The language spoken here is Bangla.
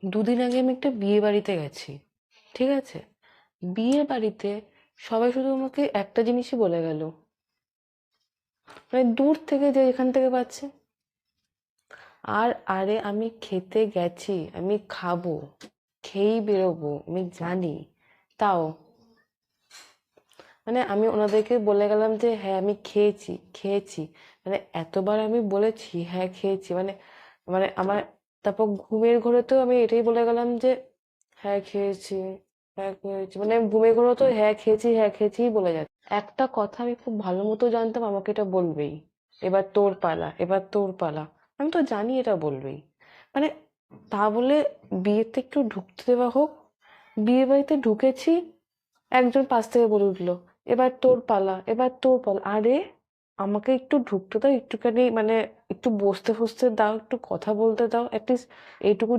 দুদিন আগে আমি একটা বিয়ে বাড়িতে গেছি, ঠিক আছে? বিয়ে বাড়িতে সবাই শুধু আমাকে একটা জিনিসই বলে গেল, মানে দূর থেকে যে এখান থেকে পাচ্ছে। আর আরে আমি খেতে গেছি, আমি খাবো, খেয়েই বেরোবো, আমি জানি। তাও মানে আমি ওনাদেরকে বলে গেলাম যে হ্যাঁ আমি খেয়েছি খেয়েছি, মানে এতবার আমি বলেছি হ্যাঁ খেয়েছি, মানে মানে আমার তারপর ঘুমের ঘোরেতেও আমি এটাই বলে গেলাম যে হ্যাঁ খেয়েছি, হ্যাঁ খেয়েছি, মানে ঘুমের ঘোরে তো হ্যাঁ খেয়েছিই বলে যাচ্ছে। একটা কথা আমি খুব ভালো মতো জানতাম আমাকে এটা বলবেই, এবার তোর পালা, এবার তোর পালা। আমি তো জানি এটা বলবেই, মানে তা বলে বিয়েতে একটু ঢুকতে দেওয়া হোক। বিয়ে বাড়িতে ঢুকেছি, একজন পাশ থেকে বলে উঠলো, এবার তোর পালা, এবার তোর পালা। আরে আমাকে একটু ঢুকতে দাও, একটুখানি মানে একটু বসতে ফসতে দাও, একটু কথা বলতে দাও, অ্যাটলিস্ট এইটুকু